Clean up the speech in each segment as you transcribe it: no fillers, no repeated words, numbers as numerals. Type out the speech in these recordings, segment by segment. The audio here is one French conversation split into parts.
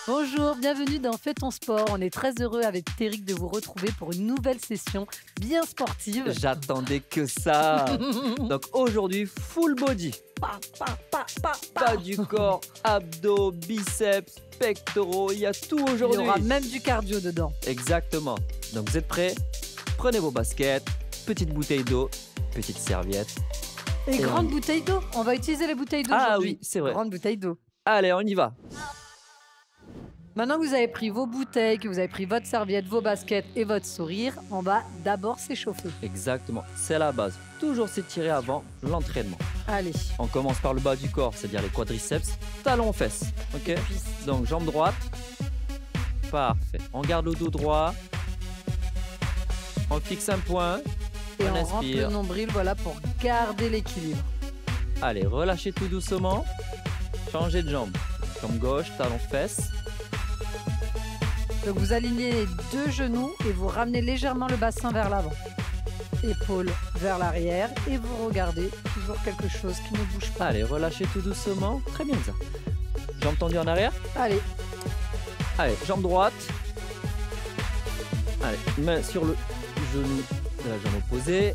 Bonjour, bienvenue dans Fais ton sport. On est très heureux avec Téric de vous retrouver pour une nouvelle session bien sportive. J'attendais que ça. Donc aujourd'hui, full body. Pas du corps, abdos, biceps, pectoraux, il y a tout Il y aujourd'hui. aura même du cardio dedans. Exactement. Donc vous êtes prêts? Prenez vos baskets, petite bouteille d'eau, petite serviette. Et grande bouteille d'eau. On va utiliser les bouteilles d'eau Ah aujourd'hui. oui, c'est vrai. Grande bouteille d'eau. Allez, on y va. Maintenant que vous avez pris vos bouteilles, que vous avez pris votre serviette, vos baskets et votre sourire, on va d'abord s'échauffer. Exactement, c'est la base. Toujours s'étirer avant l'entraînement. Allez. On commence par le bas du corps, c'est-à-dire les quadriceps, talons fesses. Ok. Donc jambe droite. Parfait. On garde le dos droit. On fixe un point. Et on on rentre inspire. le nombril, voilà, pour garder l'équilibre. Allez, relâchez tout doucement. Changez de jambe. Jambe gauche, talon fesses. Donc vous alignez les deux genoux et vous ramenez légèrement le bassin vers l'avant. Épaules vers l'arrière et vous regardez toujours quelque chose qui ne bouge pas. Allez, relâchez tout doucement. Très bien ça. Jambe tendue en arrière. Allez, Allez, jambe droite. Allez, main sur le genou de la jambe opposée.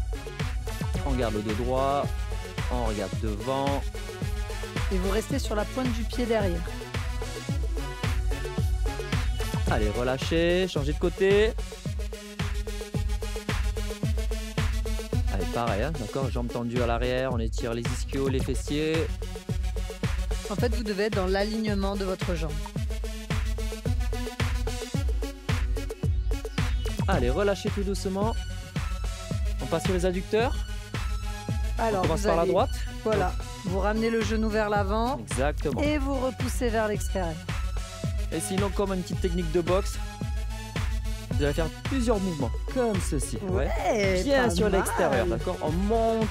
On garde le dos droit. On regarde devant. et vous restez sur la pointe du pied derrière. Allez, relâchez, changez de côté. Allez, pareil, hein, d'accord, jambes tendues à l'arrière, on étire les ischios, les fessiers. En fait, vous devez être dans l'alignement de votre jambe. Allez, relâchez tout doucement. On passe sur les adducteurs. Alors, On commence vous par la allez- droite. Voilà, vous ramenez le genou vers l'avant Exactement. et vous repoussez vers l'extérieur. Et sinon, comme une petite technique de boxe, vous allez faire plusieurs mouvements, comme ceci. Ouais, Bien pas sur mal. l'extérieur, d'accord? On monte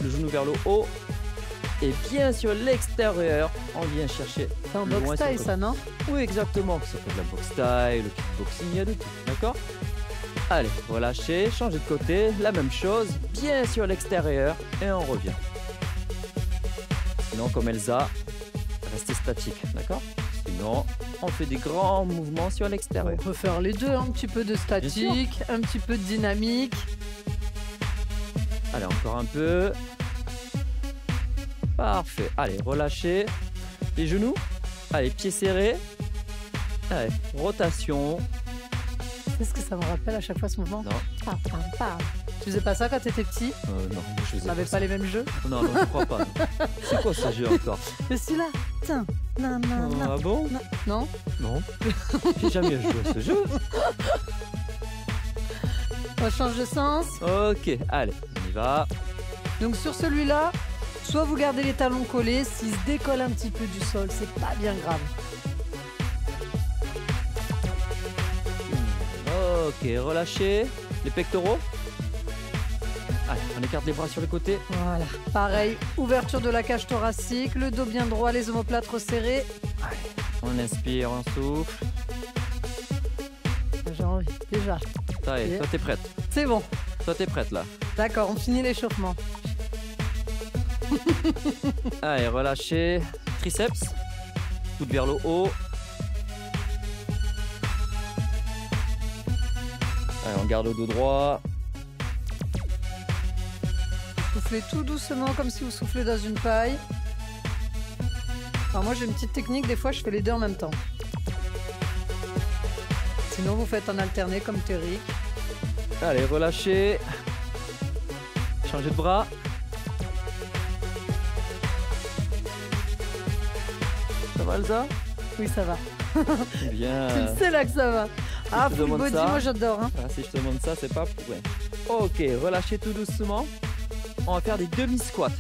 le genou vers le haut. Et bien sur l'extérieur, on vient chercher. C'est en le loin boxe sur le style, côté. ça, non? Oui, exactement. Ça peut être la boxe style, le kickboxing, il y a de tout. D'accord? Allez, relâchez, changez de côté. La même chose, bien sur l'extérieur. Et on revient. Sinon, comme Elsa, restez statique. D'accord? Sinon, on fait des grands mouvements sur On l'extérieur. peut faire les deux, un petit peu de statique, un petit peu de dynamique. Allez, encore un peu. Parfait. Allez, relâchez. Les genoux. Allez, pieds serrés. Allez, rotation. C'est ce que ça me rappelle à chaque fois ce mouvement. Non. Pam, pam, pam. Tu faisais pas ça quand t'étais petit? Non, je faisais On n'avait ça. pas les mêmes jeux? Non, je crois pas. non. C'est quoi ce jeu encore? Mais celui-là, tiens, non, non, non. Ah bon? Non? Non. J'ai jamais joué à ce jeu. On change de sens. Ok, allez, on y va. Donc sur celui-là, soit vous gardez les talons collés, s'ils se décollent un petit peu du sol, c'est pas bien grave. Ok, relâchez. Les pectoraux. Allez, on écarte les bras sur les côtés. Voilà. Pareil, ouverture de la cage thoracique, le dos bien droit, les omoplates resserrés. Allez, on inspire, on souffle. J'ai envie, déjà. Ça y est, Et- toi t'es prête. C'est bon. Toi t'es prête là. D'accord, on finit l'échauffement. Allez, relâchez. Triceps. Coude vers le haut. Allez, on garde le dos droit. Soufflez tout doucement comme si vous soufflez dans une paille. Alors moi j'ai une petite technique, des fois je fais les deux en même temps. Sinon vous faites en alterné comme Téric. Allez, relâchez. Changez de bras. Ça va, Elsa? Oui ça va. Bien. C'est là que ça va. Ah, te full demande body, ça. moi j'adore. Hein. Ah, si je te demande ça, c'est pas pour rien. Ok, relâchez tout doucement. On va faire des demi-squats.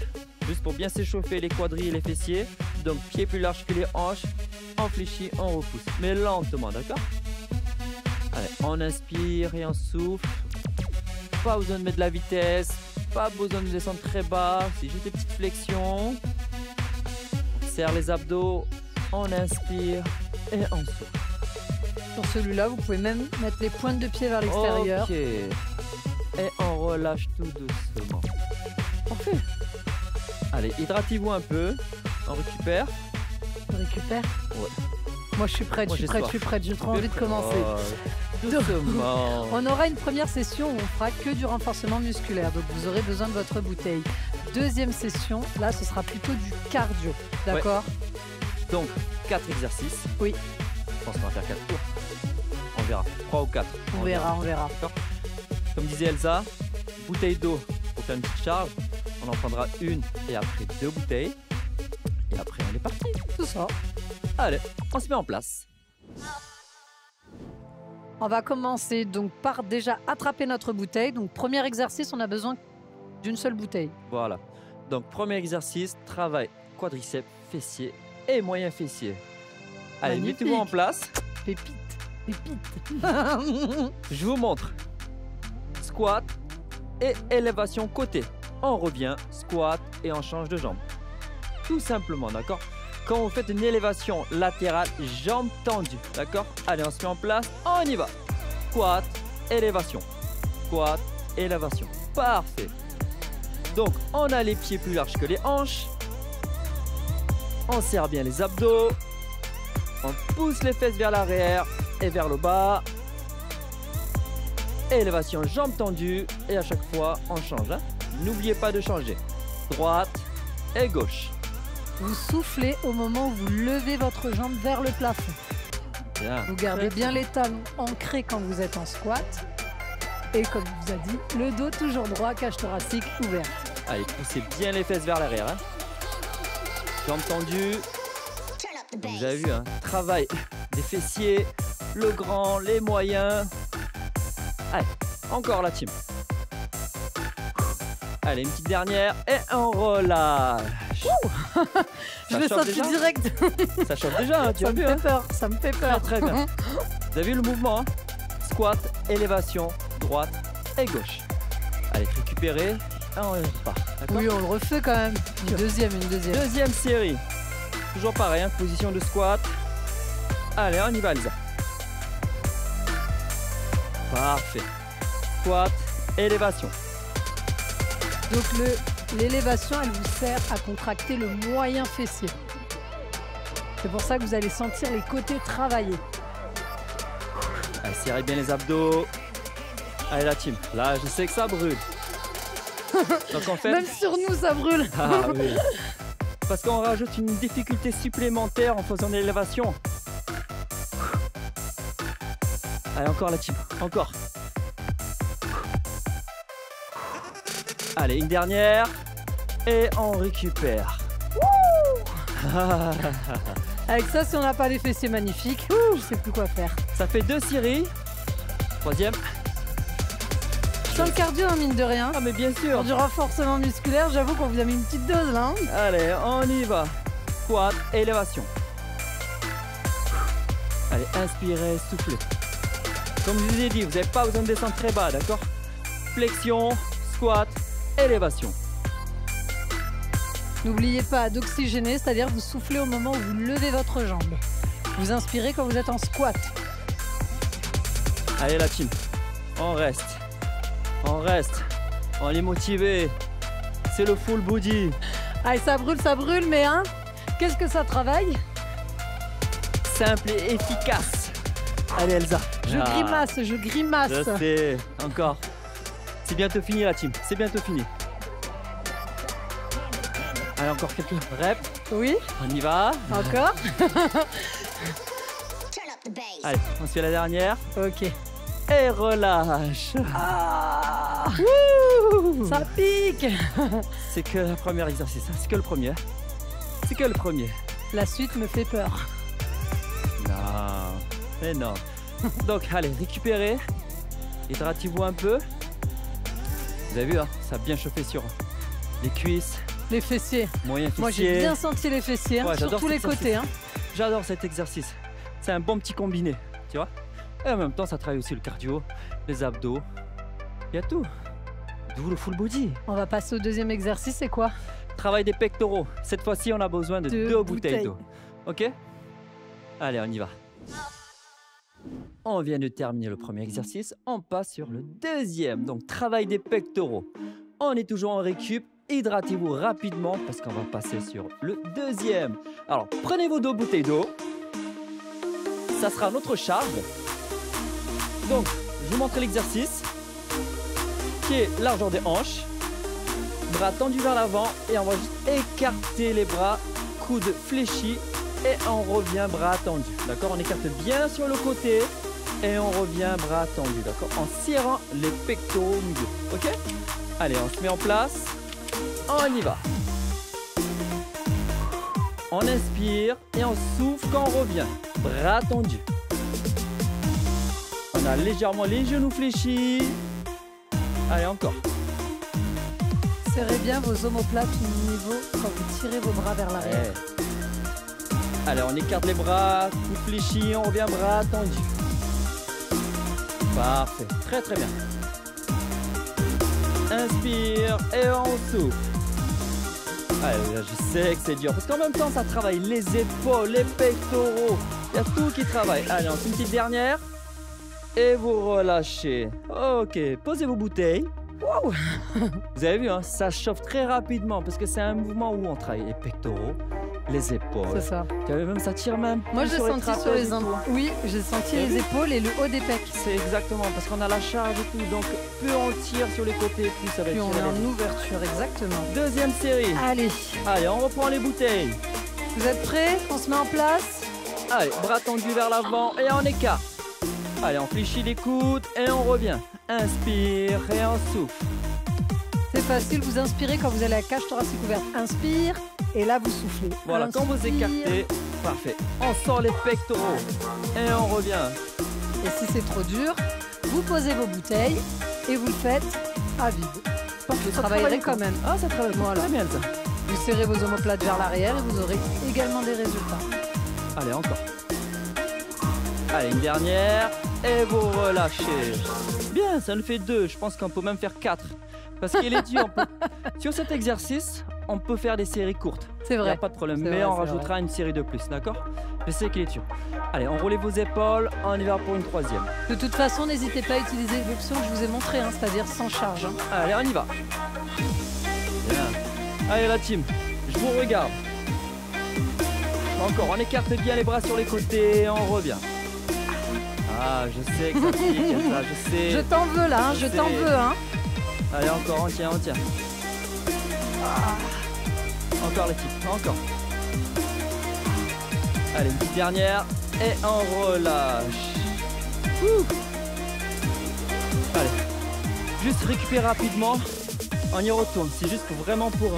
Juste pour bien s'échauffer les quadris et les fessiers. Donc, pieds plus larges que les hanches. On fléchit, on repousse. Mais lentement, d'accord? Allez, on inspire et on souffle. Pas besoin de mettre de la vitesse. Pas besoin de descendre très bas. C'est juste des petites flexions. On serre les abdos. On inspire et on souffle. Sur celui-là, vous pouvez même mettre les pointes de pied vers l'extérieur. Ok. Et on relâche tout doucement. Parfait. Allez, hydratez-vous un peu. On récupère. On récupère. Ouais. Moi, je suis prête, Moi, je suis j'ai prête, soif. je suis prête. J'ai trop envie de commencer. Doucement. On aura une première session où on fera que du renforcement musculaire, donc vous aurez besoin de votre bouteille. Deuxième session, là ce sera plutôt du cardio, d'accord? Donc, 4 exercices. Oui. Je pense qu'on va faire 4 tours. On verra. 3 ou 4. On verra. D'accord. Comme disait Elsa, bouteille d'eau pour faire une petite charge. On en prendra une et après 2 bouteilles. Et après on est parti. Tout ça. Allez, on se met en place. On va commencer donc par déjà attraper notre bouteille. Donc premier exercice, on a besoin d'une seule bouteille. Voilà. Donc premier exercice, travail quadriceps, fessiers et moyen fessier. Allez, Magnifique. mettez-vous en place. Pépite, pépite. Je vous montre. Squat et élévation côté. On revient, squat et on change de jambe. Tout simplement, d'accord? Quand vous faites une élévation latérale, jambes tendues, d'accord? Allez, on se met en place, on y va. Squat, élévation. Squat, élévation. Parfait. Donc, on a les pieds plus larges que les hanches. On serre bien les abdos. On pousse les fesses vers l'arrière et vers le bas. Élévation, jambes tendues. Et à chaque fois, on change. Hein? N'oubliez pas de changer. Droite et gauche. Vous soufflez au moment où vous levez votre jambe vers le plafond. Bien. Vous gardez bien les talons ancrés quand vous êtes en squat. Et comme je vous a dit, le dos toujours droit, cage thoracique ouverte. Allez, poussez bien les fesses vers l'arrière. Hein? Jambes tendues. Donc, vous avez vu, hein? Travail des fessiers, le grand, les moyens. Allez, encore la team. Allez, une petite dernière et on relâche. Je l'ai senti déjà direct. Ça chauffe déjà, hein, tu Ça as me vu, fait hein? peur, ça me fait peur. Très bien. Vous avez vu le mouvement, hein? Squat, élévation, droite et gauche. Allez, récupérez. Et on repart. D'accord? Oui, on le refait quand même. Une deuxième. Deuxième série. Toujours pareil, hein, position de squat. Allez, on y va, Elsa. Parfait. Squat, élévation. Donc l'élévation, elle vous sert à contracter le moyen fessier. C'est pour ça que vous allez sentir les côtés travailler. Allez, serrez bien les abdos. Allez, la team. Là, je sais que ça brûle. Donc, en fait... Même sur nous, ça brûle. Ah oui. Parce qu'on rajoute une difficulté supplémentaire en faisant l'élévation. Allez, encore la team. Encore. Allez, une dernière. Et on récupère. Avec ça, si on n'a pas les fessiers magnifiques, je sais plus quoi faire. Ça fait 2 séries. Troisième. Je sens le cardio, hein, mine de rien. Ah mais bien sûr. Pour du renforcement musculaire, j'avoue qu'on vous a mis une petite dose là. Hein. Allez, on y va. Squat, élévation. Allez, inspirez, soufflez. Comme je vous ai dit, vous n'avez pas besoin de descendre très bas, d'accord? Flexion, squat, élévation. N'oubliez pas d'oxygéner, c'est-à-dire vous soufflez au moment où vous levez votre jambe. Vous inspirez quand vous êtes en squat. Allez la team, on reste. On reste. On est motivé. C'est le full body. Allez, ça brûle, mais hein, qu'est-ce que ça travaille? Simple et efficace. Allez Elsa. Je grimace. Je sais. Encore. C'est bientôt fini la team. C'est bientôt fini. Allez, encore quelques reps. Oui, On y va. encore. Allez, on se fait la dernière. Ok. Et relâche. Ah, ça pique. C'est que le premier exercice. Hein. C'est que le premier. C'est que le premier. La suite me fait peur. Non. Mais non. Donc, allez, récupérez. Hydratez-vous un peu. Vous avez vu, hein, ça a bien chauffé sur les cuisses, Les fessiers. moyen fessier. Moi, j'ai bien senti les fessiers, hein, Ouais, sur j'adore tous les cet côtés. Hein. J'adore cet exercice. C'est un bon petit combiné, tu vois. Et en même temps, ça travaille aussi le cardio, les abdos. Il y a tout. D'où le full body. On va passer au deuxième exercice, c'est quoi? Travail des pectoraux. Cette fois-ci, on a besoin de 2 bouteilles d'eau. Ok? Allez, on y va. On vient de terminer le premier exercice, on passe sur le deuxième, donc travail des pectoraux. On est toujours en récup, hydratez-vous rapidement parce qu'on va passer sur le deuxième. Alors, prenez vos 2 bouteilles d'eau, ça sera notre charge. Donc, je vous montre l'exercice qui est largeur des hanches, bras tendus vers l'avant et on va juste écarter les bras, coudes fléchis et on revient bras tendus. D'accord? On écarte bien sur le côté et on revient bras tendus. D'accord? En serrant les pectoraux au milieu. Ok? Allez, on se met en place. On y va. On inspire et on souffle quand on revient. Bras tendus. On a légèrement les genoux fléchis. Allez, encore. Serrez bien vos omoplates au niveau quand vous tirez vos bras vers l'arrière. Ouais. Allez, on écarte les bras, coudes fléchis, on revient bras tendus. Parfait, très très bien. Inspire et on souffle. Allez, là, je sais que c'est dur parce qu'en même temps, ça travaille les épaules, les pectoraux. Il y a tout qui travaille. Allez, on fait une petite dernière. Et vous relâchez. Ok, posez vos bouteilles. Wow. Vous avez vu, hein, ça chauffe très rapidement parce que c'est un mouvement où on travaille les pectoraux, les épaules. C'est ça. Tu avais même, ça tire même. Moi, j'ai senti sur les épaules. Oui, j'ai senti les épaules et le haut des pecs. C'est exactement, parce qu'on a la charge et tout. Donc, plus on tire sur les côtés, plus ça va Puis être on est en ouverture, exactement. Deuxième série. Allez. Allez, on reprend les bouteilles. Vous êtes prêts? On se met en place? Allez, bras tendus vers l'avant et on écarte. Allez, on fléchit les coudes et on revient. Inspire et on souffle. C'est facile, vous inspirez quand vous avez la cage thoracique ouverte. Inspire et là vous soufflez. Voilà, Inspire. quand vous écartez, parfait. On sort les pectoraux et on revient. Et si c'est trop dur, vous posez vos bouteilles et vous le faites à vide. Vous travaillerez quand même. Ah, ça travaille. Voilà. Très bien ça. Vous serrez vos omoplates vers l'arrière et vous aurez également des résultats. Allez, encore. Allez, une dernière. Et vous relâchez. Bien, ça nous fait 2. Je pense qu'on peut même faire 4. Parce qu'il est dur. Sur cet exercice, on peut faire des séries courtes. C'est Il n'y vrai. a pas de problème. C'est Mais vrai, on c'est rajoutera vrai. une série de plus, d'accord? Je sais qu'il est dur. Allez, enroulez vos épaules. On y va pour une 3e. De toute façon, n'hésitez pas à utiliser l'option que je vous ai montrée, hein, c'est-à-dire sans charge. Hein. Allez, on y va. Bien. Allez, la team. Je vous regarde. Encore, on écarte bien les bras sur les côtés. On revient. Ah, je sais que ça pique, ça, je sais. Je t'en veux là, hein, je t'en sais. veux. Hein. Allez, encore, on tient, on tient. Ah. Encore l'équipe, encore. Allez, une petite dernière. Et on relâche. Ouh. Allez, juste récupérer rapidement. On y retourne, c'est juste vraiment pour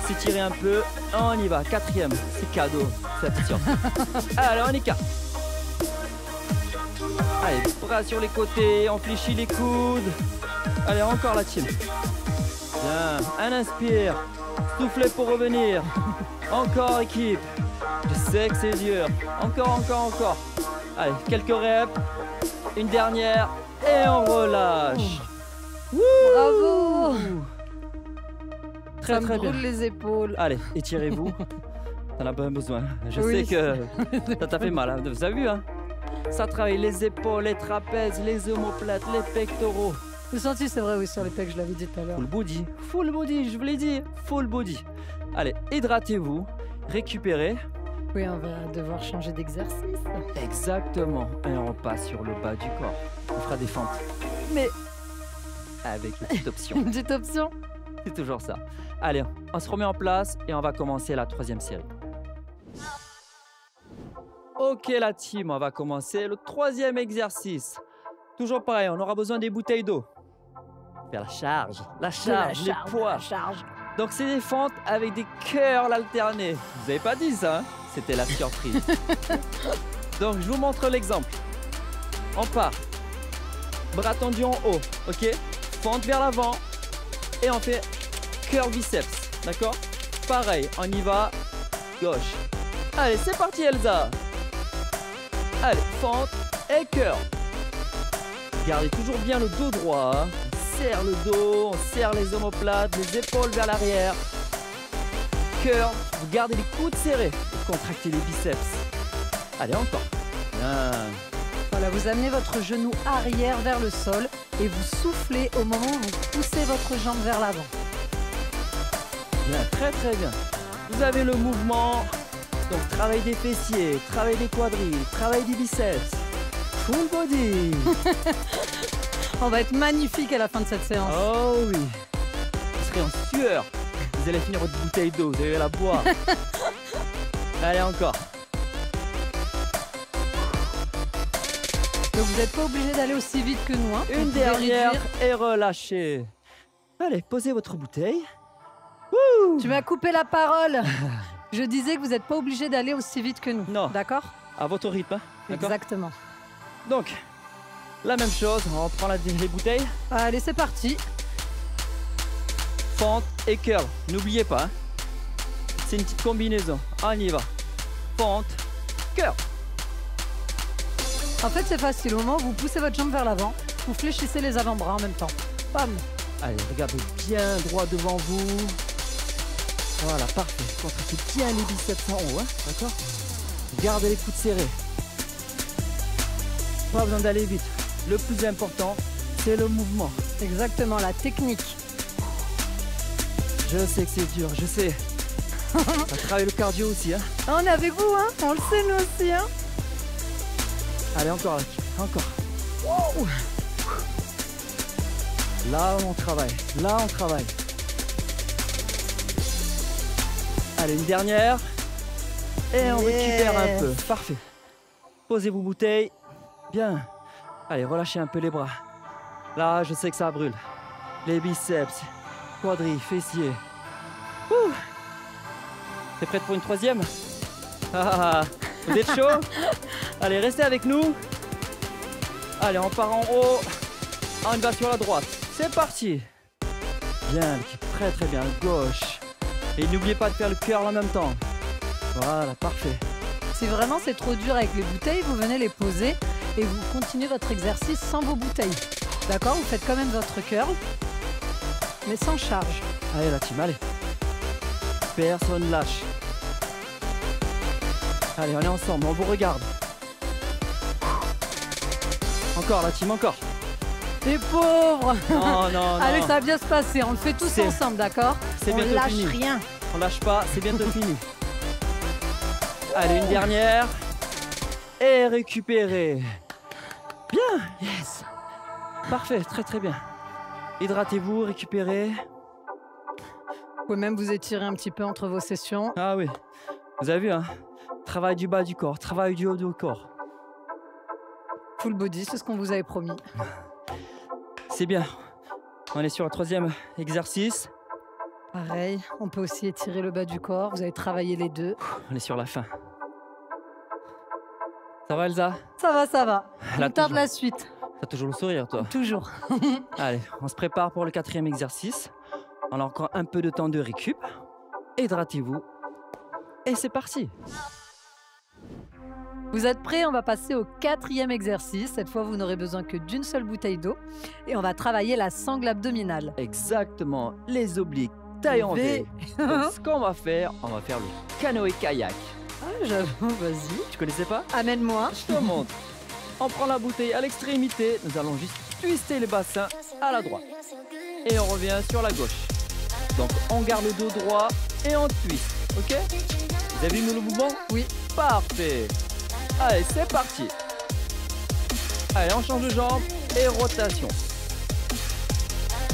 s'étirer un peu. On y va, 4e, c'est cadeau, c'est attention. Allez, on écarte. Allez, bras sur les côtés, on fléchit les coudes. Allez, encore la team. Bien, un inspire. Soufflez pour revenir. Encore équipe. Je sais que c'est dur. Encore, encore, encore. Allez, quelques reps. Une dernière. Et on relâche. Bravo. Très, Ça me très bien. brûle les épaules. Allez, étirez-vous. T'en as pas besoin. Je Oui. sais que ça t'a fait mal. Hein. Vous avez vu, hein? Ça travaille les épaules, les trapèzes, les omoplates, les pectoraux. Le senti, c'est vrai, oui, sur les pecs, je l'avais dit tout à l'heure. Full body, je vous l'ai dit, full body. Allez, hydratez-vous, récupérez. Oui, on va devoir changer d'exercice. Exactement. Et on repasse sur le bas du corps. On fera des fentes. Mais avec une petite option. Une petite option. C'est toujours ça. Allez, on se remet en place et on va commencer la 3e série. Ok la team, on va commencer le 3e exercice. Toujours pareil, on aura besoin des bouteilles d'eau. Faire la charge, les poids. La charge. Donc c'est des fentes avec des curls alternés. Vous avez pas dit ça, hein? C'était la surprise. Donc je vous montre l'exemple. On part. Bras tendus en haut, ok? Fente vers l'avant. Et on fait curl biceps, d'accord? Pareil, on y va. Gauche. Allez, c'est parti Elsa. Allez, fente et curl. Gardez toujours bien le dos droit. Hein. On serre le dos, on serre les omoplates, les épaules vers l'arrière. Curl, vous gardez les coudes serrés pour contracter les biceps. Allez, encore. Bien. Voilà, vous amenez votre genou arrière vers le sol et vous soufflez au moment où vous poussez votre jambe vers l'avant. Bien, très très bien. Vous avez le mouvement. Donc, travail des fessiers, travail des quadrilles, travail des biceps. Full body. On va être magnifique à la fin de cette séance. Oh oui. Vous serez en sueur. Vous allez finir votre bouteille d'eau, vous allez la boire. Allez, encore. Donc vous n'êtes pas obligé d'aller aussi vite que nous. Hein. Une Vous pouvez dernière réduire. et relâchez. Allez, posez votre bouteille. Tu m'as coupé la parole. Je disais que vous n'êtes pas obligé d'aller aussi vite que nous. Non. D'accord? À votre rythme, hein. D'accord. Exactement. Donc, la même chose, on reprend les bouteilles. Allez, c'est parti. Fente et curl. N'oubliez pas, hein. C'est une petite combinaison. On y va. Fente, curl. En fait, c'est facile. Au moment où vous poussez votre jambe vers l'avant, vous fléchissez les avant-bras en même temps. Bam. Allez, regardez bien droit devant vous. Voilà, parfait. Contractez bien les biceps en haut, hein. D'accord. Gardez les coudes serrés. Pas besoin d'aller vite. Le plus important, c'est le mouvement. Exactement, la technique. Je sais que c'est dur, je sais. Ça travaille le cardio aussi, hein. On est avec vous, hein? On le sait, nous aussi, hein? Allez, encore, là. Encore. Wouh. Là, on travaille. Là, on travaille. Allez, une dernière. Et on récupère un peu. Parfait. Posez vos bouteilles. Bien. Allez, relâchez un peu les bras. Là, je sais que ça brûle. Les biceps, quadrilles, fessiers. Ouh. T'es prête pour une troisième? Ah, vous êtes chaud? Allez, restez avec nous. Allez, on part en haut. On va sur la droite. C'est parti. Bien, l'équipe, très très bien. Gauche. Et n'oubliez pas de faire le curl en même temps. Voilà, parfait. Si vraiment c'est trop dur avec les bouteilles, vous venez les poser et vous continuez votre exercice sans vos bouteilles. D'accord? Vous faites quand même votre curl, mais sans charge. Allez, la team, allez. Personne lâche. Allez, on est ensemble, on vous regarde. Encore, la team, encore. Les pauvres! Non, non, non. Allez, ça va bien se passer. On le fait tous C'est- ensemble, d'accord? c'est On bientôt lâche fini. rien. On lâche pas, c'est bientôt fini. Allez, une dernière. Et récupérez. Bien. Yes. Parfait, très très bien. Hydratez-vous, récupérez. Vous pouvez même vous étirer un petit peu entre vos sessions. Ah oui. Vous avez vu, hein? Travail du bas du corps, travail du haut du corps. Full body, c'est ce qu'on vous avait promis. C'est bien. On est sur le troisième exercice. Pareil, on peut aussi étirer le bas du corps. Vous avez travaillé les deux. On est sur la fin. Ça va, Elsa? Ça va, ça va. Elle a On tarde toujours- la suite. T'as toujours le sourire, toi. Toujours. Allez, on se prépare pour le quatrième exercice. On a encore un peu de temps de récup. Hydratez-vous. Et c'est parti. Vous êtes prêts? On va passer au quatrième exercice. Cette fois, vous n'aurez besoin que d'une seule bouteille d'eau. Et on va travailler la sangle abdominale. Exactement. Les obliques, taille en V. Donc, ce qu'on va faire le canoë-kayak. Ah, j'avoue, vas-y. Tu connaissais pas? Amène-moi. Je te montre. On prend la bouteille à l'extrémité. Nous allons juste twister les bassins à la droite. Et on revient sur la gauche. Donc, on garde le dos droit et on twist. Ok? Vous avez vu le mouvement? Oui. Parfait. Allez, c'est parti. Allez, on change de jambe et rotation.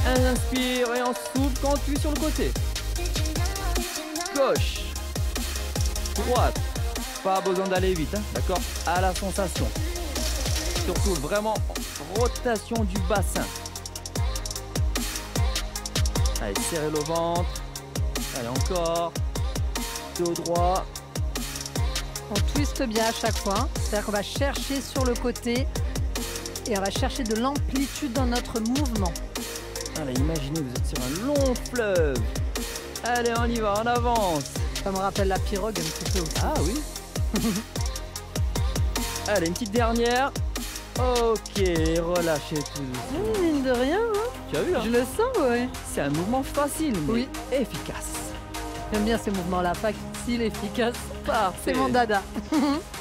On inspire et on souffle quand on twist sur le côté. Gauche. Droite. Pas besoin d'aller vite, hein, d'accord? À la sensation. Surtout vraiment rotation du bassin. Allez, serrez le ventre. Allez, encore. Dos droit. On twiste bien à chaque fois. C'est-à-dire qu'on va chercher sur le côté et on va chercher de l'amplitude dans notre mouvement. Allez, imaginez, vous êtes sur un long fleuve. Allez, on y va, on avance. Ça me rappelle la pirogue un petit peu aussi. Ah oui. Allez, une petite dernière. Ok, relâchez tout. Mine de rien, hein. Tu as vu, hein? Je le sens, ouais. C'est un mouvement facile, mais Oui. efficace. J'aime bien ces mouvements-là. facile, efficace. Parfait. C'est mon dada.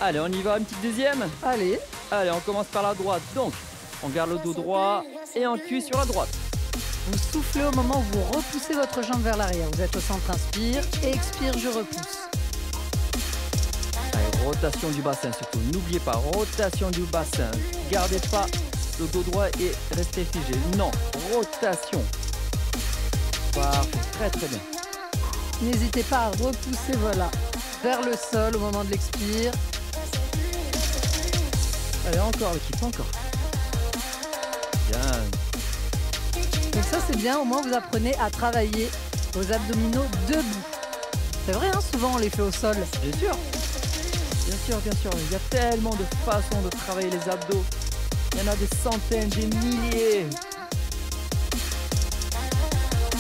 Allez, on y va, une petite deuxième. Allez, Allez, on commence par la droite. Donc, on garde le dos droit et on cuit sur la droite. vous soufflez au moment où vous repoussez votre jambe vers l'arrière. Vous êtes au centre, inspire, expire, je repousse. Allez, rotation du bassin surtout. N'oubliez pas, rotation du bassin. Gardez pas le dos droit et restez figé. Non, rotation. Parfait, très très bien. N'hésitez pas à repousser, voilà, vers le sol au moment de l'expire. Allez, encore l'équipe, encore. Bien. Donc ça, c'est bien, au moins vous apprenez à travailler vos abdominaux debout. C'est vrai, hein, souvent on les fait au sol. Bien sûr. Bien sûr, bien sûr. Il y a tellement de façons de travailler les abdos. Il y en a des centaines, des milliers.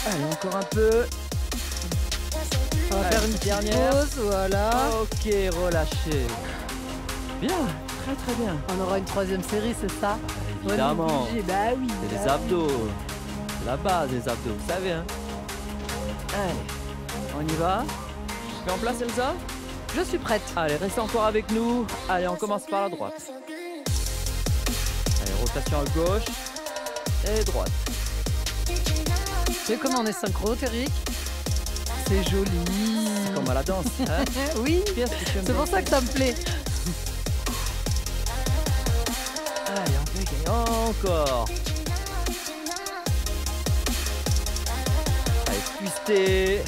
Allez, encore un peu. On va Allez, faire une petite dernière. pause, voilà. Ok, relâchez. Bien, très très bien. On aura une troisième série, c'est ça? Évidemment. On est obligé, bah oui. C'est les bah abdos. C'est la base des abdos, vous savez, hein. Allez, on y va. Tu mets en place, Elsa? oui. Je suis prête. Allez, restez encore avec nous. Allez, on commence par la droite. Allez, rotation à gauche et droite. Tu sais comment on est synchro, Eric? C'est joli. Comme à la danse, hein. Oui, Qu'est-ce que tu aimes c'est pour bien ça que ça me plaît. Allez, on peut gagner encore. Allez, twister.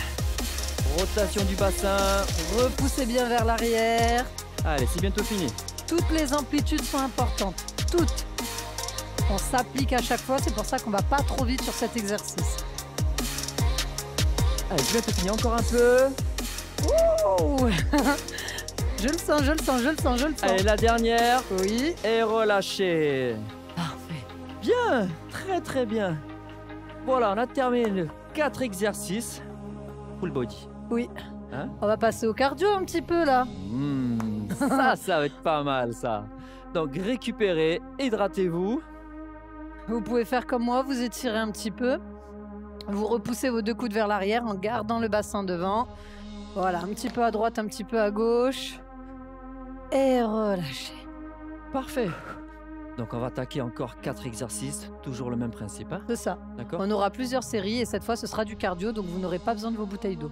Rotation du bassin. Repoussez bien vers l'arrière. Allez, c'est bientôt fini. Toutes les amplitudes sont importantes. Toutes. On s'applique à chaque fois, c'est pour ça qu'on va pas trop vite sur cet exercice. Allez, c'est bientôt fini. Encore un peu. Ouh. Je le sens, je le sens, je le sens, je le sens. Allez, la dernière. Oui. Et relâchez. Parfait. Bien, très très bien. Voilà, on a terminé les 4 exercices. Full body. Oui. Hein? On va passer au cardio un petit peu là. Ça va être pas mal ça. Donc récupérez, hydratez-vous. Vous pouvez faire comme moi, vous étirez un petit peu. Vous repoussez vos deux coudes vers l'arrière en gardant le bassin devant. Voilà, un petit peu à droite, un petit peu à gauche. Et relâchez. Parfait. Donc on va attaquer encore 4 exercices, toujours le même principe, hein? C'est ça. D'accord? On aura plusieurs séries et cette fois ce sera du cardio, donc vous n'aurez pas besoin de vos bouteilles d'eau.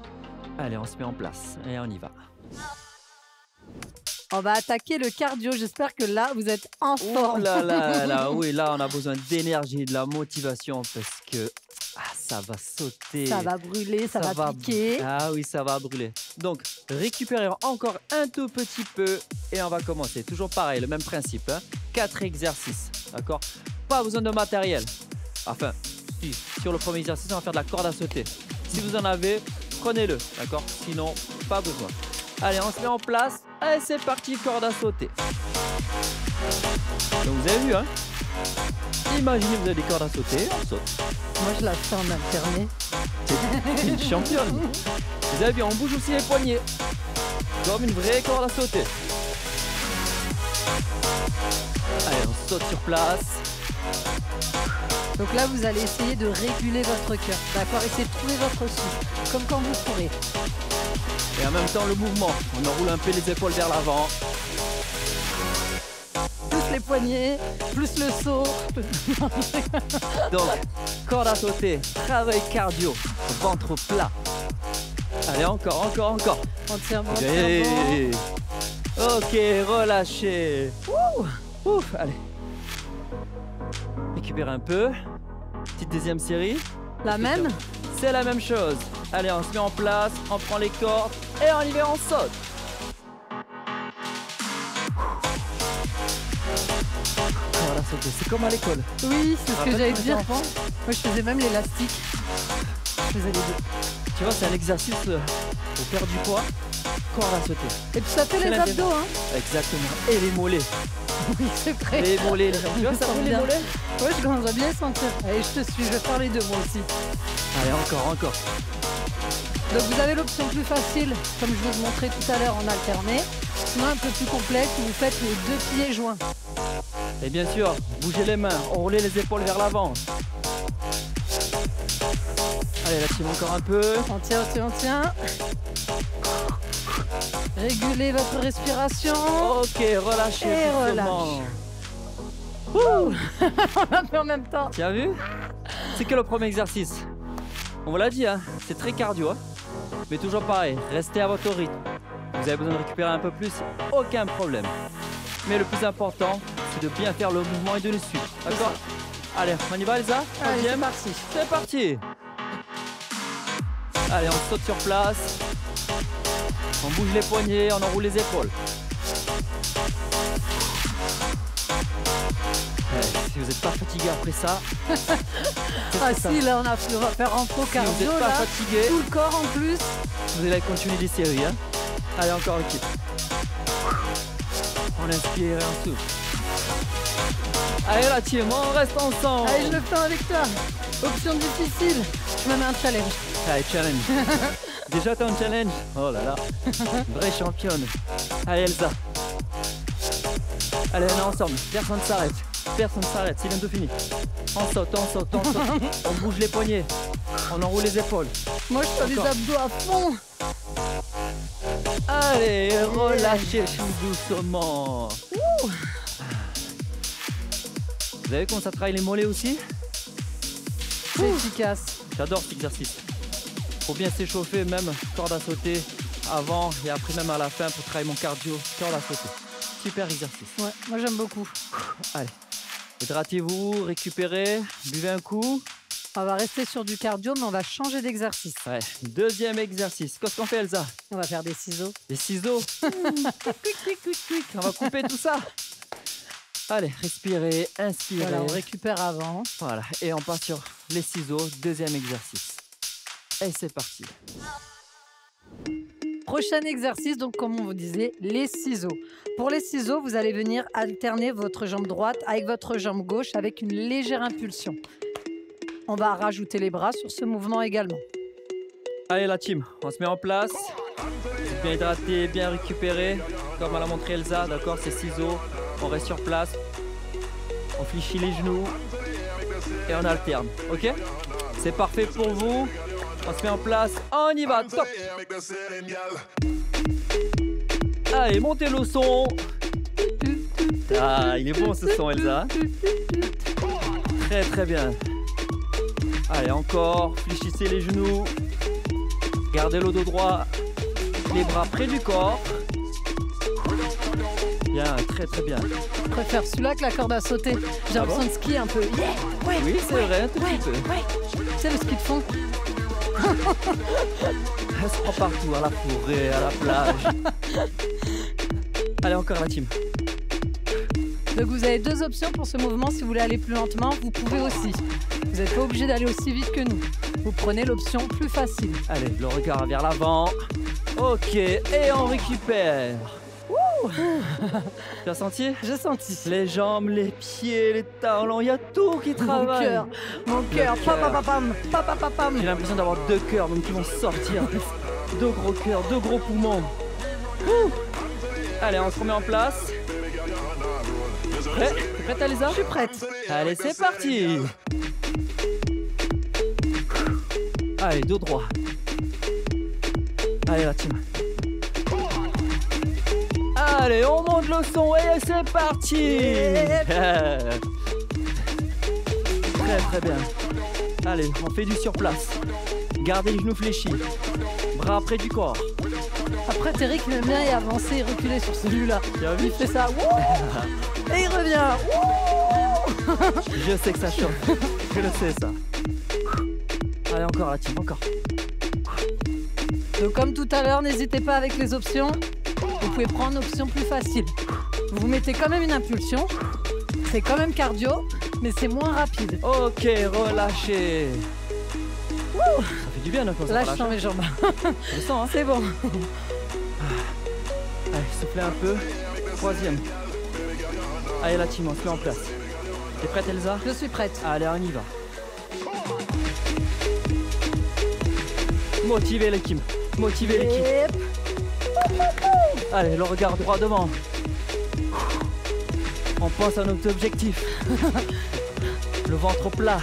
Allez, on se met en place et on y va. On va attaquer le cardio. J'espère que là, vous êtes en Oh forme. là là là, oui, là on a besoin d'énergie, de la motivation parce que ça va sauter. Ça va brûler, ça va piquer. Ah oui, ça va brûler. Donc, récupérez encore un tout petit peu et on va commencer. Toujours pareil, le même principe. 4 exercices, d'accord? Pas besoin de matériel. Enfin, si, sur le premier exercice, on va faire de la corde à sauter. Si vous en avez, prenez-le, d'accord? Sinon, pas besoin. Allez, on se met en place. Allez, c'est parti, corde à sauter. Donc, vous avez vu, hein? Imaginez, vous avez des cordes à sauter, on saute. Moi, je la fais en alterné. C'est une championne. Vous avez vu, on bouge aussi les poignets. Comme une vraie corde à sauter. Allez, on saute sur place. Donc là, vous allez essayer de réguler votre cœur. D'accord? Essayez de trouver votre souffle, comme quand vous courez. Et en même temps, le mouvement. On enroule un peu les épaules vers l'avant. Plus les poignets, plus le saut. Donc, corde à sauter, travail cardio, ventre plat. Allez, encore. On tient bon, Allez. Ok, relâchez. Ouf, allez. Récupérez un peu. Petite deuxième série. La même? C'est la même chose. Allez, on se met en place, on prend les cordes et on y va, on saute. Corde à sauter, c'est comme à l'école. Oui, c'est ce que Rappelle j'allais quand dire. t'étais enfant. Moi, je faisais même l'élastique. Je faisais les deux. Tu vois, c'est un exercice pour perdre du poids. Corde à sauter. Et puis ça fait C'est les la abdos, hein? Exactement. Et les mollets. Oui, c'est vrai. Les mollets. Tu vois, ça sent fait les bien. mollets. Ouais, je commence à bien sentir. Allez, je te suis, je vais faire les deux moi aussi. Allez, encore. Donc vous avez l'option plus facile, comme je vous montrais tout à l'heure en alterné. Sinon un peu plus complexe, vous faites les deux pieds joints. Et bien sûr, bougez les mains, enroulez les épaules vers l'avant. Allez, la team encore un peu. On tient. Régulez votre respiration. Ok, relâchez Et doucement. On l'a fait en même temps. Tu as vu? C'est que le premier exercice. On vous l'a dit, hein, c'est très cardio. Hein. Mais toujours pareil, restez à votre rythme. Vous avez besoin de récupérer un peu plus, aucun problème. Mais le plus important, c'est de bien faire le mouvement et de le suivre. D'accord? Allez, on y va Elsa? Allez, c'est Troisième. parti. C'est parti. Allez, on saute sur place. On bouge les poignets, on enroule les épaules. Si vous n'êtes pas fatigué après ça, Ah si, là on va faire un faux si cardio, vous n'êtes pas là. fatigué, Tout le corps en plus. vous allez continuer des séries. Hein. Allez, encore une équipe. On inspire et on souffle. Allez la team, on reste ensemble. Allez, je le fais avec toi. Option difficile. Je me mets un challenge. Allez, challenge. Déjà t'as un challenge. Oh là là. Vraie championne. Allez Elsa. Allez, on est ensemble. Personne ne s'arrête. Personne ne s'arrête, c'est bientôt fini. On saute, on saute, on saute. On bouge les poignets. On enroule les épaules. Moi, je fais les Encore. abdos à fond. Allez, relâchez tout doucement. Vous avez vu comment ça travaille les mollets aussi? C'est efficace. J'adore cet exercice. Faut bien s'échauffer, même corde à sauter avant et après même à la fin pour travailler mon cardio, corde à sauter. Super exercice. Ouais, moi j'aime beaucoup. Allez, hydratez-vous, récupérez, buvez un coup. On va rester sur du cardio, mais on va changer d'exercice. Ouais, deuxième exercice. Qu'est-ce qu'on fait Elsa? On va faire des ciseaux. Les ciseaux. Quick, quick, quick, quick. On va couper tout ça. Allez, respirez, inspirez. Voilà, on récupère avant. Voilà, et on part sur les ciseaux, deuxième exercice. Et c'est parti. Prochain exercice, donc comme on vous disait, les ciseaux. Pour les ciseaux, vous allez venir alterner votre jambe droite avec votre jambe gauche avec une légère impulsion. On va rajouter les bras sur ce mouvement également. Allez la team, on se met en place. Bien hydraté, bien récupéré. Comme elle a montré Elsa, d'accord, ces ciseaux. On reste sur place. On fléchit les genoux. Et on alterne, ok? C'est parfait pour vous. On se met en place. On y va, top! Allez, montez le son. Ah, il est bon ce son, Elsa. Très très bien. Allez, encore. Fléchissez les genoux. Gardez le dos droit. Les bras près du corps. Bien, très très bien. Je préfère celui-là que la corde à sauter. J'ai Ah bon l'impression de skier un peu. Yeah, ouais, Oui, c'est vrai, un tout petit peu. ouais. Tu sais le ski de fond? Elle se prend partout, à la forêt, à la plage. Allez, encore la team. Donc vous avez deux options pour ce mouvement. Si vous voulez aller plus lentement, vous pouvez aussi. Vous n'êtes pas obligé d'aller aussi vite que nous. Vous prenez l'option plus facile. Allez, le regard vers l'avant. Ok, et on récupère. Tu as senti? J'ai senti. Les jambes, les pieds, les talons, il y a tout qui travaille. Mon cœur, cœur. pam. J'ai l'impression d'avoir deux cœurs, donc ils vont sortir. Deux gros cœurs, deux gros poumons. Ouh. Allez, on se remet en place. Prêt? T'es prête, Elsa? Je suis prête. Allez, c'est parti. Allez, dos droit. Allez, la team. Allez, on monte le son et c'est parti. Très très bien. Allez, on fait du sur place. Gardez les genoux fléchis. Bras près du corps. Après, Thierry, il aime bien y avancer et reculer sur celui-là. Tu as vu? Il fait ça. Wouh, et il revient. Wouh. Je sais que ça chauffe. Je le sais ça. Allez, encore la team, encore. Donc comme tout à l'heure, n'hésitez pas avec les options. Vous pouvez prendre l'option plus facile. Vous mettez quand même une impulsion. C'est quand même cardio, mais c'est moins rapide. Ok, relâchez. Ça fait du bien, quand ça Là, je relâche. sens mes jambes. Je le sens, hein. C'est bon. Allez, soufflez un peu. Troisième. Allez, la team, on se met en place. T'es prête, Elsa? Je suis prête. Allez, on y va. Motivez l'équipe. Motivez l'équipe. Yep. Allez, le regard droit devant. On pense à notre objectif. Le ventre plat.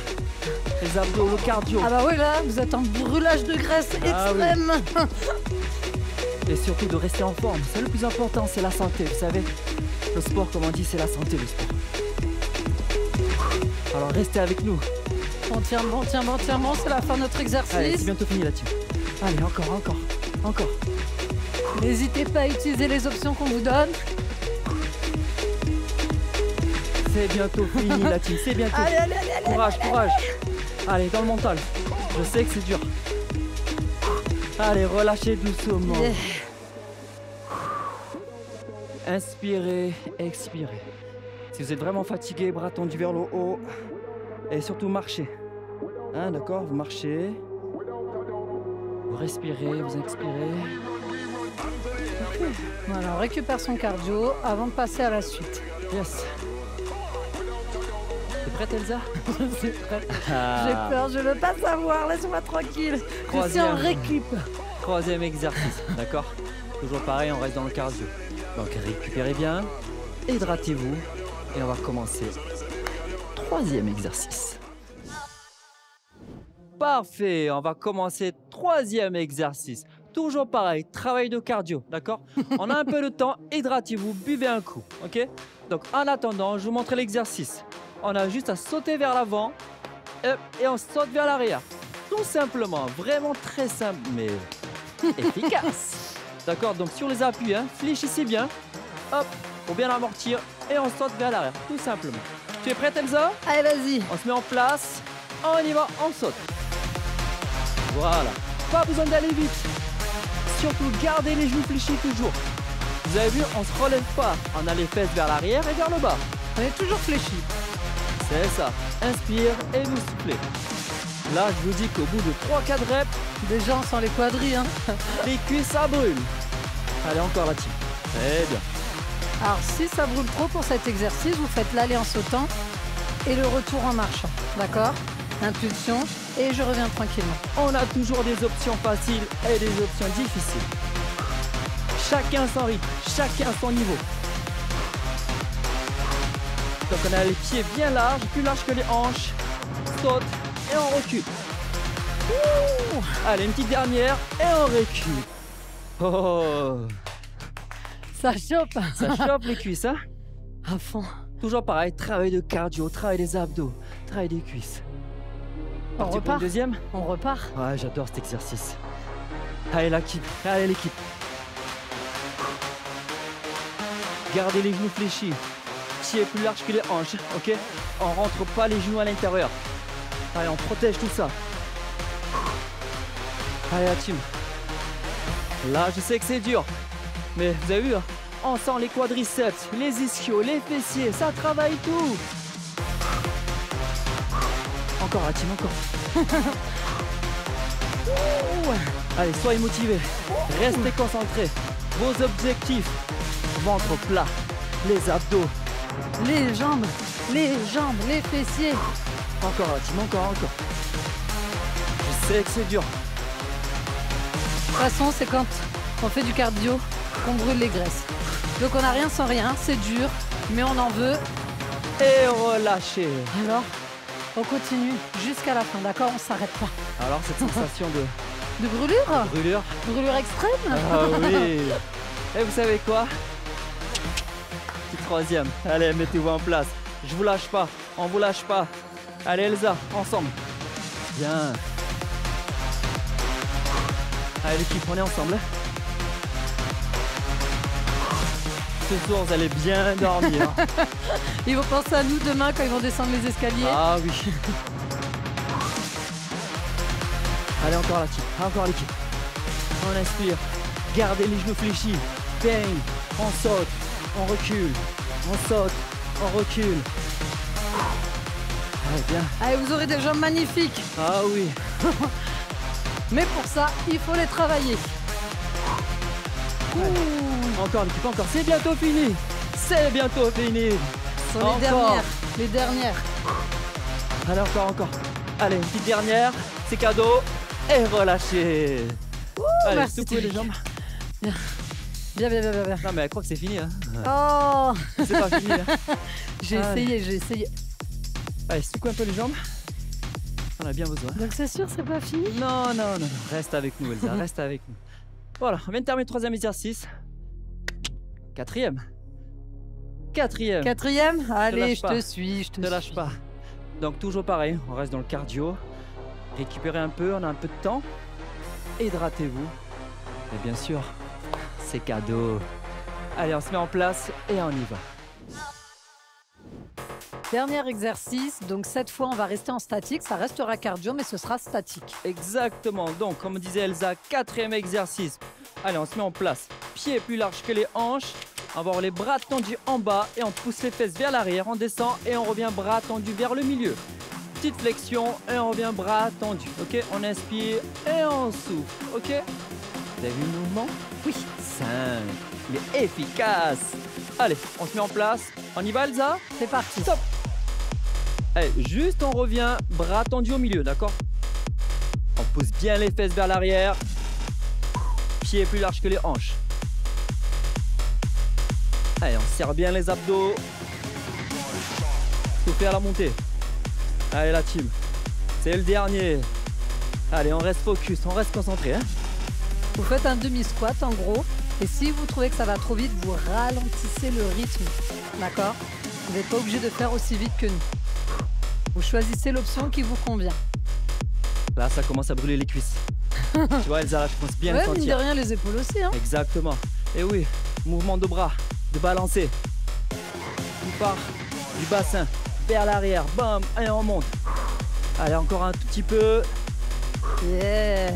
Les abdos, le cardio. Ah bah oui, là, vous êtes en brûlage de graisse Ah extrême. Et surtout de rester en forme. C'est le plus important, c'est la santé, vous savez. Le sport, comme on dit, c'est la santé, le sport. Alors restez avec nous. On tient bon, c'est la fin de notre Allez, c'est exercice. bientôt fini la team. Allez, encore. N'hésitez pas à utiliser les options qu'on vous donne. C'est bientôt fini la team, c'est bientôt. Allez. Courage. Allez, dans le mental. Je sais que c'est dur. Allez, relâchez doucement. Yeah. Inspirez, expirez. Si vous êtes vraiment fatigué, bras tendus vers le haut. Et surtout marchez. Hein, d'accord? Vous marchez. Vous respirez, vous expirez. Voilà, on récupère son cardio avant de passer à la suite. Yes. T'es prête, Elsa? C'est prêt. Ah. J'ai peur, je veux pas savoir, laisse-moi tranquille. Je suis en récup. Troisième exercice, d'accord? Toujours pareil, on reste dans le cardio. Donc récupérez bien, hydratez-vous et on va commencer. Troisième exercice. Parfait, on va commencer troisième exercice. Toujours pareil, travail de cardio, d'accord? On a un peu de temps, hydratez-vous, buvez un coup, ok? Donc en attendant, je vous montre l'exercice. On a juste à sauter vers l'avant et on saute vers l'arrière. Tout simplement, vraiment très simple, mais efficace. D'accord, donc sur les appuis, hein, fléchissez bien. Hop, pour bien amortir et on saute vers l'arrière, tout simplement. Tu es prête, Elsa? Allez, vas-y. On se met en place, on y va, on saute. Voilà, pas besoin d'aller vite. Surtout, gardez les genoux fléchis toujours. Vous avez vu, on se relève pas. On a les fesses vers l'arrière et vers le bas. On est toujours fléchi. C'est ça. Inspire et vous soufflez. Là, je vous dis qu'au bout de 3-4 reps, Déjà, on sent les quadrilles. Hein. les cuisses, ça brûle. Allez, encore la team. Très bien. Alors, si ça brûle trop pour cet exercice, vous faites l'aller en sautant et le retour en marchant. D'accord? Impulsion et je reviens tranquillement. On a toujours des options faciles et des options difficiles. Chacun son rythme, chacun son niveau. Donc on a les pieds bien larges, plus larges que les hanches. Saute et on recule. Ouh. Allez, une petite dernière et on recule. Oh, Ça chope ça chope les cuisses, hein? à fond. Toujours pareil, travail de cardio, travail des abdos, travail des cuisses. On Parti pour repart. une deuxième? On repart. Ouais, j'adore cet exercice. Allez l'équipe, allez l'équipe. Gardez les genoux fléchis. Pieds plus larges que les hanches, ok? On rentre pas les genoux à l'intérieur. Allez, on protège tout ça. Allez la team. Là, je sais que c'est dur. Mais vous avez vu, hein, on sent les quadriceps, les ischios, les fessiers, ça travaille tout. Encore la team, encore. Allez, soyez motivés. Restez concentrés. Vos objectifs. Ventre plat. Les abdos. Les jambes, les fessiers. Encore la team, encore. Je sais que c'est dur. De toute façon, c'est quand on fait du cardio qu'on brûle les graisses. Donc on n'a rien sans rien, c'est dur, mais on en veut. Et relâchez. Alors, on continue jusqu'à la fin, d'accord? On s'arrête pas. Alors, cette sensation de De brûlure? brûlure. Brûlure extrême? Ah oui. Et vous savez quoi? Petit troisième. Allez, mettez-vous en place. Je vous lâche pas. On vous lâche pas. Allez, Elsa, ensemble. Bien. Allez, l'équipe, on est ensemble. Ce soir, vous allez bien dormir. Ils vont penser à nous demain quand ils vont descendre les escaliers. Ah oui. Allez, encore la team. Encore l'équipe. On inspire. Gardez les genoux fléchis. Bang. On saute. On recule. On saute. On recule. Allez, bien. Allez, vous aurez des jambes magnifiques. Ah oui. Mais pour ça, il faut les travailler. Ouh, Encore l'équipe, encore. C'est bientôt fini. C'est bientôt fini. ce sont Encore. les dernières. Les dernières. Allez, encore. Allez, une petite dernière. C'est cadeau. Et relâchez. Allez, merci, secouez les Thierry. jambes. Bien. Non, mais elle croit que c'est fini. Hein. Oh, C'est pas fini. Hein. j'ai essayé. Allez, secouez un peu les jambes. On a bien besoin. Donc c'est sûr, c'est pas fini? Non. Reste avec nous, Elsa. Reste avec nous. Voilà, on vient de terminer le 3e exercice. 4e. 4e. 4e? Allez, je pas. te suis, je te Ne lâche suis. pas. Donc toujours pareil, on reste dans le cardio. Récupérez un peu, on a un peu de temps. Hydratez-vous. Et bien sûr, c'est cadeau. Allez, on se met en place et on y va. Dernier exercice, donc cette fois on va rester en statique, ça restera cardio mais ce sera statique. Exactement, donc comme disait Elsa, 4e exercice. Allez, on se met en place. Pieds plus larges que les hanches. On va avoir les bras tendus en bas et on pousse les fesses vers l'arrière. On descend et on revient bras tendus vers le milieu. Petite flexion et on revient bras tendus. Ok, on inspire et on souffle. Ok, vous avez vu le mouvement? Oui. Simple, mais efficace. Allez, on se met en place. On y va, Elsa? C'est parti. Stop. Allez, juste on revient, bras tendus au milieu, d'accord? On pousse bien les fesses vers l'arrière. Pieds plus larges que les hanches. Allez, on serre bien les abdos. Soufflez à la montée. Allez, la team. C'est le dernier. Allez, on reste focus, on reste concentré. Hein? Vous faites un demi-squat en gros. Et si vous trouvez que ça va trop vite, vous ralentissez le rythme. D'accord? Vous n'êtes pas obligé de faire aussi vite que nous. Vous choisissez l'option qui vous convient. Là, ça commence à brûler les cuisses. Tu vois, Elsa, là, je pense bien le Ouais, mine de sentir. rien, les épaules aussi. Hein. Exactement. Et oui, mouvement de bras, de balancer. On part du bassin vers l'arrière. Bam, et on monte. Allez, encore un tout petit peu. Yeah.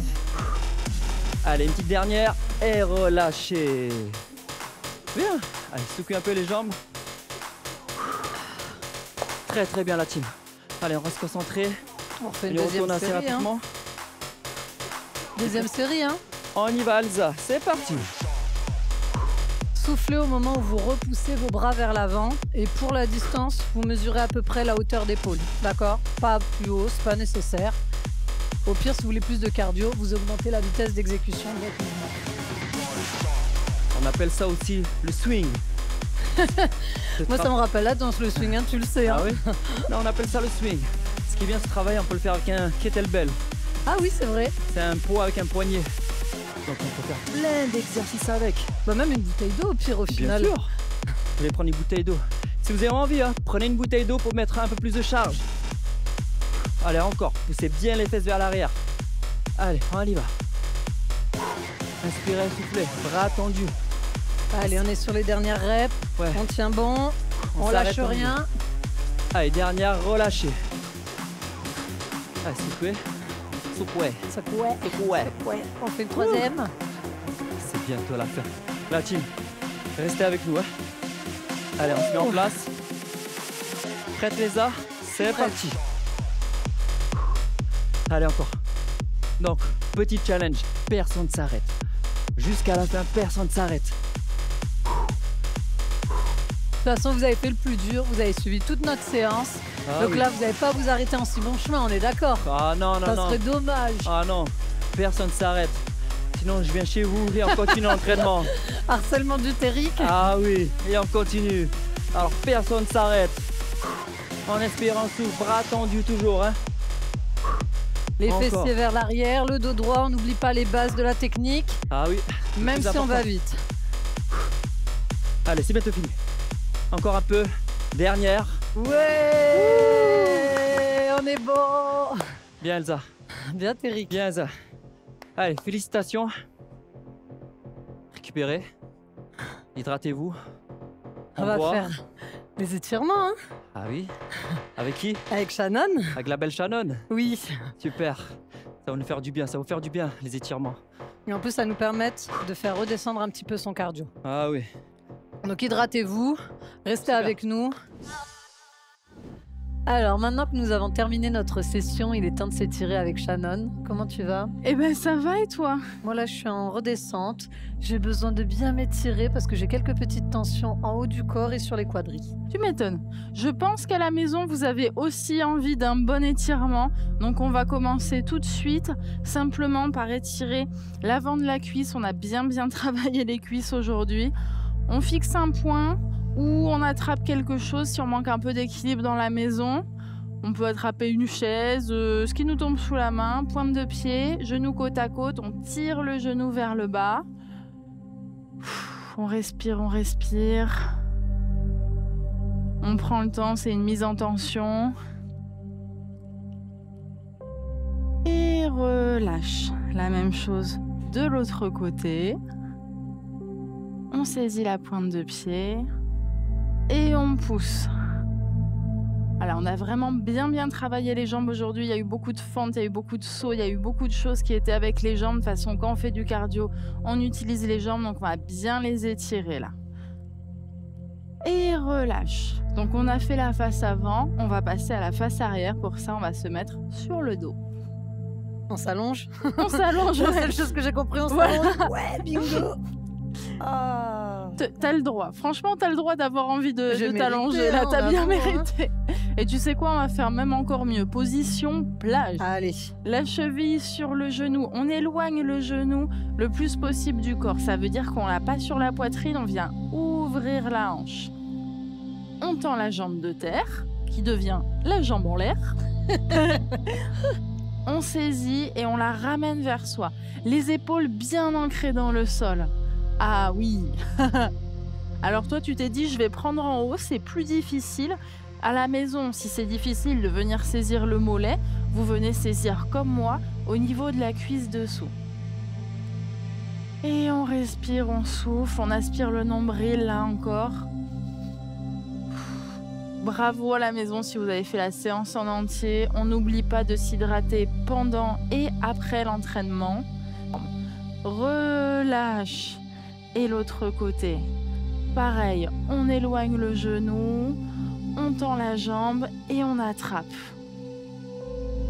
Allez, une petite dernière. Et relâchez. Bien. Allez, secouez un peu les jambes. Très très bien la team. Allez, on reste concentré. On refait On une y deuxième retourne assez série. Hein. rapidement. Deuxième série. Hein. On y va, Elsa. C'est parti. Soufflez au moment où vous repoussez vos bras vers l'avant. Et pour la distance, vous mesurez à peu près la hauteur d'épaule. D'accord? Pas plus haut, c'est pas nécessaire. Au pire, si vous voulez plus de cardio, vous augmentez la vitesse d'exécution de votre mouvement. On appelle ça aussi le swing. Moi, ça me rappelle la danse, le swing, hein, tu le sais. Hein. Ah oui? Non, on appelle ça le swing. Ce qui est bien, ce travail, on peut le faire avec un kettlebell. Ah oui, c'est vrai. C'est un poids avec un poignet. Donc on peut faire plein d'exercices avec. Bah, même une bouteille d'eau, au pire, au final. Bien sûr. Vous allez prendre une bouteille d'eau. Si vous avez envie, hein, prenez une bouteille d'eau pour mettre un peu plus de charge. Allez, encore. Poussez bien les fesses vers l'arrière. Allez, on y va. Inspirez, soufflez. Bras tendus. Allez, on est sur les dernières reps. Ouais. On tient bon. On lâche s'arrête, rien. Allez, dernière, relâchez. Allez, soufflez. Soufflez. Ça couait. Soufflez. Ouais. On fait une troisième. C'est bientôt la fin. La team, restez avec nous. Hein. Allez, on se met en place. Prête les arts, c'est Prête. parti. Allez, encore. Donc, petit challenge, personne ne s'arrête. Jusqu'à la fin, personne ne s'arrête. De toute façon, vous avez fait le plus dur. Vous avez suivi toute notre séance. Ah Donc oui. là, vous n'allez pas vous arrêter en si bon chemin. On est d'accord. Ah non, non, Ça non. serait dommage. Ah non, personne ne s'arrête. Sinon, je viens chez vous et on continue l'entraînement. Harcèlement glutérique. Ah oui, et on continue. Alors, personne ne s'arrête. En inspirant, souffle, bras tendus toujours. Hein. Les Encore. fessiers vers l'arrière, le dos droit. On n'oublie pas les bases de la technique. Ah oui. Même plus si on va important. vite. Allez, c'est bientôt fini. Encore un peu. Dernière. Ouais. On est bon. Bien, Elsa. Bien, Thierry. Bien, Elsa. Allez, félicitations. Récupérez. Hydratez-vous. On va boit. faire des étirements, hein. Ah oui. Avec qui? Avec Shannon. Avec la belle Shannon. Oui. Super. Ça va nous faire du bien. Ça va vous faire du bien, les étirements. Et en plus, ça nous permet de faire redescendre un petit peu son cardio. Ah oui. Donc hydratez-vous, restez Super. avec nous. Alors maintenant que nous avons terminé notre session, il est temps de s'étirer avec Shannon. Comment tu vas? Eh ben ça va et toi? Moi là je suis en redescente. J'ai besoin de bien m'étirer parce que j'ai quelques petites tensions en haut du corps et sur les quadris. Tu m'étonnes. Je pense qu'à la maison, vous avez aussi envie d'un bon étirement. Donc on va commencer tout de suite, simplement par étirer l'avant de la cuisse. On a bien travaillé les cuisses aujourd'hui. On fixe un point ou on attrape quelque chose si on manque un peu d'équilibre dans la maison. On peut attraper une chaise, ce qui nous tombe sous la main, pointe de pied, genou côte à côte, on tire le genou vers le bas. On respire, on respire. On prend le temps, c'est une mise en tension. Et relâche. La même chose de l'autre côté. On saisit la pointe de pied et on pousse. Voilà, on a vraiment bien travaillé les jambes aujourd'hui. Il y a eu beaucoup de fentes, il y a eu beaucoup de sauts, il y a eu beaucoup de choses qui étaient avec les jambes. De toute façon, quand on fait du cardio, on utilise les jambes, donc on va bien les étirer là. Et relâche. Donc on a fait la face avant, on va passer à la face arrière. Pour ça, on va se mettre sur le dos. On s'allonge. On s'allonge. La seule chose que j'ai compris, on s'allonge. Ouais, bingo. Ah. T'as le droit. Franchement, t'as le droit d'avoir envie de t'allonger. Là, hein, t'as bien vraiment, mérité. Et tu sais quoi, on va faire même encore mieux. Position plage. Allez. La cheville sur le genou. On éloigne le genou le plus possible du corps. Ça veut dire qu'on l'a pas sur la poitrine. On vient ouvrir la hanche. On tend la jambe de terre, qui devient la jambe en l'air. On saisit et on la ramène vers soi. Les épaules bien ancrées dans le sol. Ah oui. Alors toi, tu t'es dit, je vais prendre en haut, c'est plus difficile. À la maison, si c'est difficile de venir saisir le mollet, vous venez saisir comme moi au niveau de la cuisse dessous. Et on respire, on souffle, on aspire le nombril là encore. Bravo à la maison si vous avez fait la séance en entier. On n'oublie pas de s'hydrater pendant et après l'entraînement. Relâche. Et l'autre côté. Pareil, on éloigne le genou, on tend la jambe et on attrape.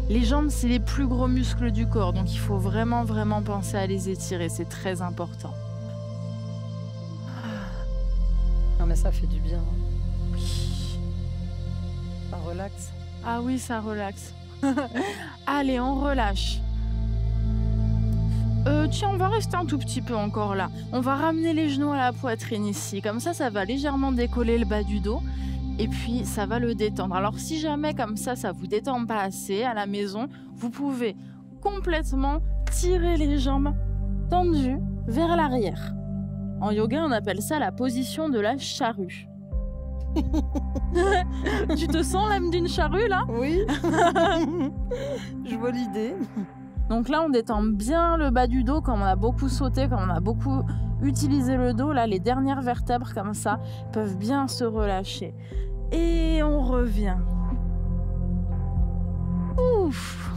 Les jambes, c'est les plus gros muscles du corps, donc il faut vraiment penser à les étirer, c'est très important. Non mais ça fait du bien. Oui. Ça relaxe. Ah oui, ça relaxe. Allez, on relâche. Tiens, on va rester un tout petit peu encore là. On va ramener les genoux à la poitrine ici. Comme ça va légèrement décoller le bas du dos. Et puis, ça va le détendre. Alors, si jamais comme ça vous détend pas assez à la maison, vous pouvez complètement tirer les jambes tendues vers l'arrière. En yoga, on appelle ça la position de la charrue. Tu te sens l'âme d'une charrue là? Oui. Je vois l'idée. Donc là, on détend bien le bas du dos, comme on a beaucoup sauté, comme on a beaucoup utilisé le dos. Là, les dernières vertèbres comme ça peuvent bien se relâcher. Et on revient. Ouf.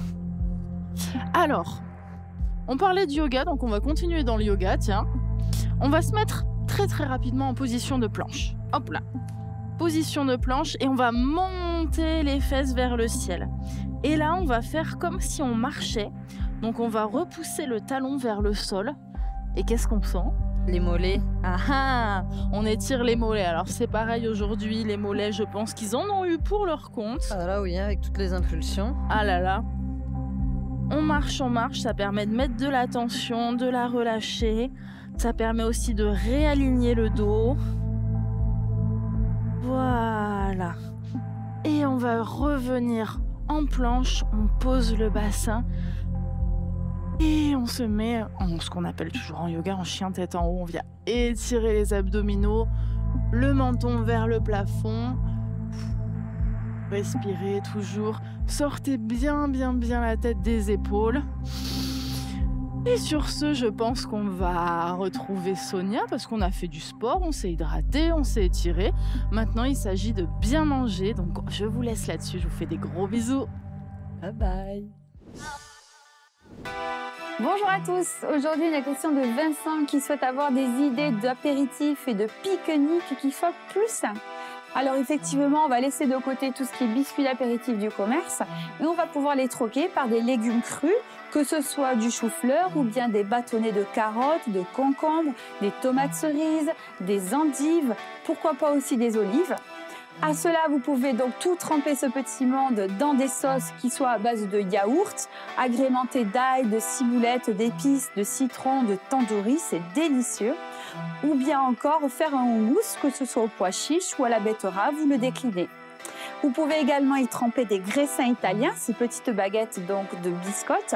Alors, on parlait de yoga, donc on va continuer dans le yoga, tiens. On va se mettre très rapidement en position de planche. Hop là. Position de planche et on va monter les fesses vers le ciel. Et là, on va faire comme si on marchait. Donc, on va repousser le talon vers le sol. Et qu'est-ce qu'on sent? Les mollets. Ah ah! On étire les mollets. Alors, c'est pareil aujourd'hui. Les mollets, je pense qu'ils en ont eu pour leur compte. Ah là oui, avec toutes les impulsions. Ah là là. On marche. Ça permet de mettre de la tension, de la relâcher. Ça permet aussi de réaligner le dos. Voilà. Et on va revenir en planche, on pose le bassin et on se met en ce qu'on appelle toujours en yoga en chien tête en haut. On vient étirer les abdominaux, le menton vers le plafond. Respirez toujours, sortez bien la tête des épaules. Et sur ce, je pense qu'on va retrouver Sonia parce qu'on a fait du sport, on s'est hydraté, on s'est étiré. Maintenant, il s'agit de bien manger, donc je vous laisse là-dessus. Je vous fais des gros bisous. Bye bye. Bonjour à tous. Aujourd'hui, une question de Vincent qui souhaite avoir des idées d'apéritifs et de pique-nique qui soient plus sains. Alors effectivement, on va laisser de côté tout ce qui est biscuits d'apéritif du commerce et on va pouvoir les troquer par des légumes crus, que ce soit du chou-fleur ou bien des bâtonnets de carottes, de concombres, des tomates cerises, des endives, pourquoi pas aussi des olives. À cela, vous pouvez donc tout tremper ce petit monde dans des sauces qui soient à base de yaourt, agrémentées d'ail, de ciboulette, d'épices, de citron, de tandoori, c'est délicieux. Ou bien encore faire un houmous, que ce soit au pois chiche ou à la betterave, vous le déclinez. Vous pouvez également y tremper des graissins italiens, ces petites baguettes donc de biscottes.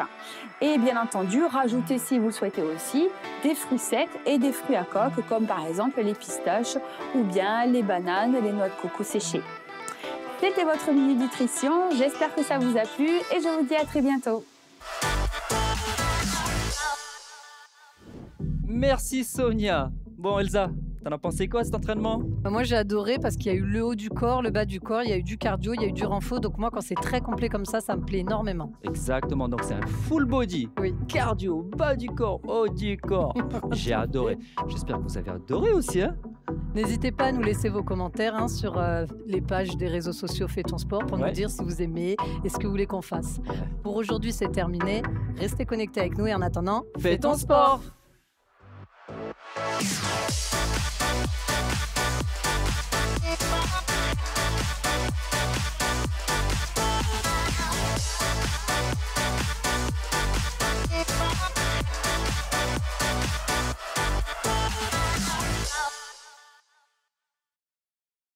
Et bien entendu, rajouter si vous le souhaitez aussi des fruits secs et des fruits à coque, comme par exemple les pistaches ou bien les bananes, les noix de coco séchées. C'était votre Minute Nutrition, j'espère que ça vous a plu et je vous dis à très bientôt. Merci Sonia. Bon Elsa, t'en as pensé quoi cet entraînement? Moi j'ai adoré parce qu'il y a eu le haut du corps, le bas du corps, il y a eu du cardio, il y a eu du renfort. Donc moi quand c'est très complet comme ça me plaît énormément. Exactement, donc c'est un full body. Oui. Cardio, bas du corps, haut du corps. J'ai adoré. J'espère que vous avez adoré aussi, hein? N'hésitez pas à nous laisser vos commentaires sur les pages des réseaux sociaux Fais ton sport pour nous dire si vous aimez et ce que vous voulez qu'on fasse. Pour aujourd'hui c'est terminé. Restez connectés avec nous et en attendant, Fais ton sport!